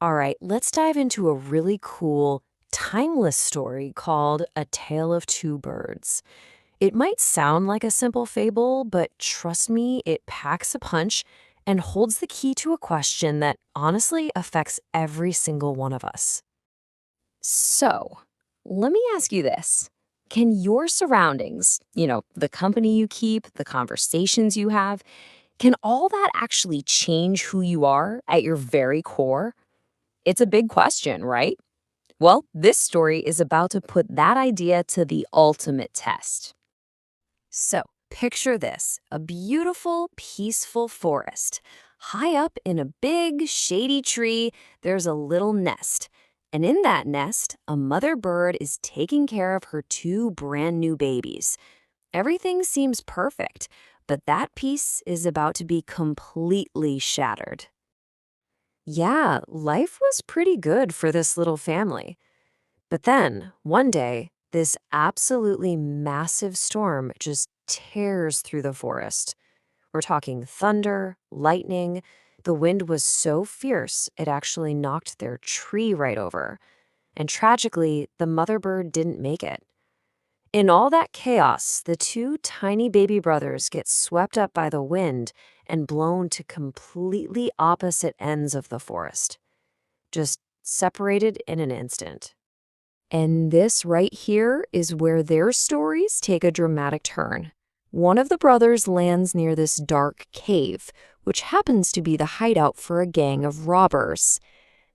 All right, let's dive into a really cool, timeless story called A Tale of Two Birds. It might sound like a simple fable, but trust me, it packs a punch and holds the key to a question that honestly affects every single one of us. So, let me ask you this. Can your surroundings, the company you keep, the conversations you have, can all that actually change who you are at your very core? It's a big question, right? Well, this story is about to put that idea to the ultimate test. So, picture this, a beautiful, peaceful forest. High up in a big, shady tree, there's a little nest. And in that nest, a mother bird is taking care of her two brand new babies. Everything seems perfect, but that piece is about to be completely shattered. Yeah, life was pretty good for this little family. But then, one day, this absolutely massive storm just tears through the forest. We're talking thunder, lightning. The wind was so fierce, it actually knocked their tree right over. And tragically, the mother bird didn't make it. In all that chaos, the two tiny baby brothers get swept up by the wind and blown to completely opposite ends of the forest, just separated in an instant. And this right here is where their stories take a dramatic turn. One of the brothers lands near this dark cave, which happens to be the hideout for a gang of robbers.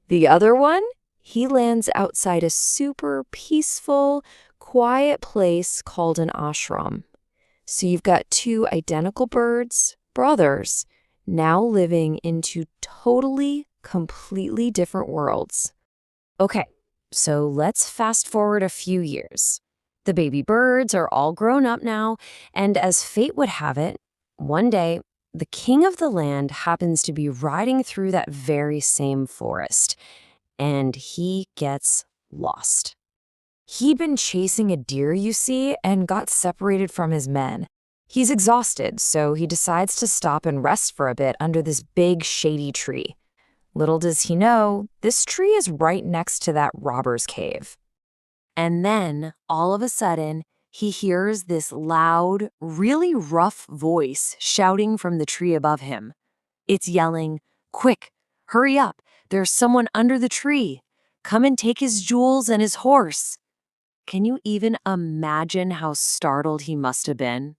The other one, he lands outside a super peaceful, quiet place called an ashram. So you've got two identical birds, brothers, now living in two totally, completely different worlds. Okay, so let's fast forward a few years. The baby birds are all grown up now, and as fate would have it, one day, the king of the land happens to be riding through that very same forest, and he gets lost. He'd been chasing a deer, you see, and got separated from his men. He's exhausted, so he decides to stop and rest for a bit under this big, shady tree. Little does he know, this tree is right next to that robber's cave. And then, all of a sudden, he hears this loud, really rough voice shouting from the tree above him. It's yelling, "Quick, hurry up, there's someone under the tree. Come and take his jewels and his horse." Can you even imagine how startled he must have been?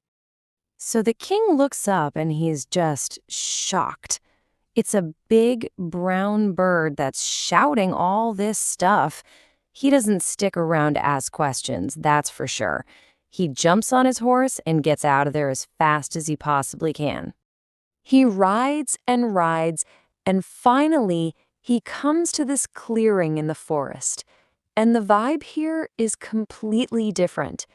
So the king looks up and he's just shocked. It's a big brown bird that's shouting all this stuff. He doesn't stick around to ask questions, that's for sure. He jumps on his horse and gets out of there as fast as he possibly can. He rides, and finally, he comes to this clearing in the forest. And the vibe here is completely different.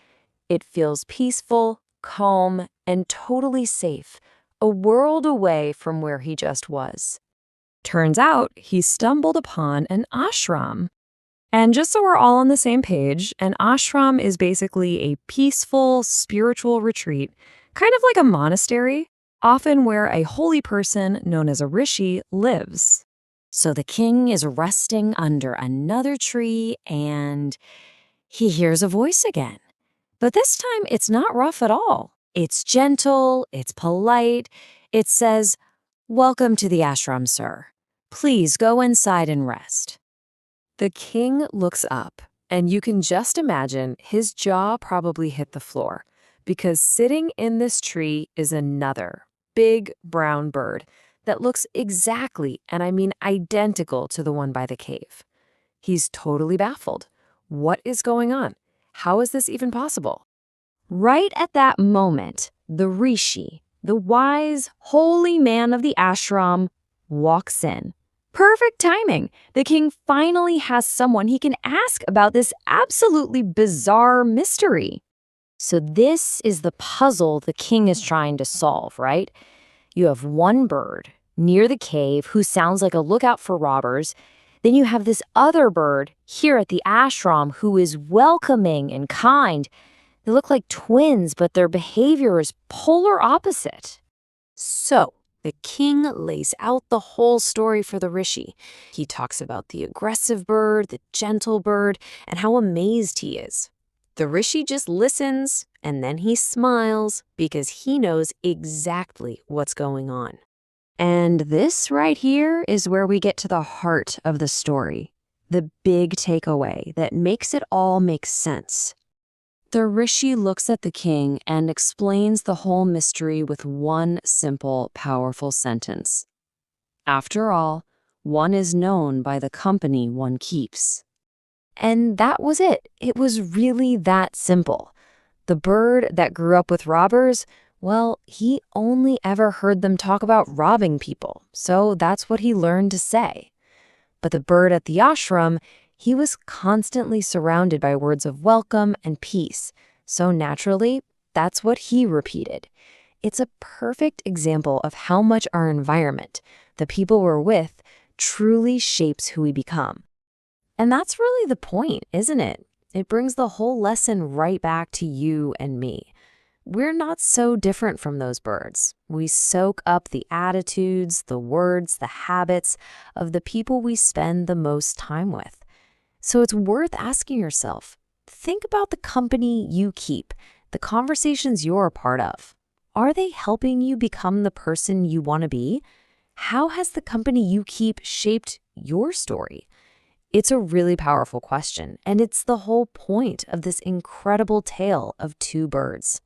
It feels peaceful, calm, and totally safe, a world away from where he just was. Turns out he stumbled upon an ashram. And just so we're all on the same page, an ashram is basically a peaceful, spiritual retreat, kind of like a monastery, often where a holy person known as a rishi lives. So the king is resting under another tree and he hears a voice again. But this time it's not rough at all. It's gentle, it's polite. It says, "Welcome to the ashram, sir. Please go inside and rest." The king looks up, and you can just imagine his jaw probably hit the floor, because sitting in this tree is another big brown bird that looks exactly, and I mean identical to the one by the cave. He's totally baffled. What is going on? How is this even possible? Right at that moment, the rishi, the wise, holy man of the ashram, walks in. Perfect timing. The king finally has someone he can ask about this absolutely bizarre mystery. So this is the puzzle the king is trying to solve, right? You have one bird near the cave who sounds like a lookout for robbers. Then you have this other bird here at the ashram who is welcoming and kind. They look like twins, but their behavior is polar opposite. So, The king lays out the whole story for the rishi. He talks about the aggressive bird, the gentle bird, and how amazed he is. The rishi just listens, and then he smiles because he knows exactly what's going on. And this right here is where we get to the heart of the story, the big takeaway that makes it all make sense. The rishi looks at the king and explains the whole mystery with one simple, powerful sentence. After all, one is known by the company one keeps. And that was it. It was really that simple. The bird that grew up with robbers, well, he only ever heard them talk about robbing people, so that's what he learned to say. But the bird at the ashram, he was constantly surrounded by words of welcome and peace, so naturally, that's what he repeated. It's a perfect example of how much our environment, the people we're with, truly shapes who we become. And that's really the point, isn't it? It brings the whole lesson right back to you and me. We're not so different from those birds. We soak up the attitudes, the words, the habits of the people we spend the most time with. So it's worth asking yourself, think about the company you keep, the conversations you're a part of. Are they helping you become the person you want to be? How has the company you keep shaped your story? It's a really powerful question, and it's the whole point of this incredible tale of two birds.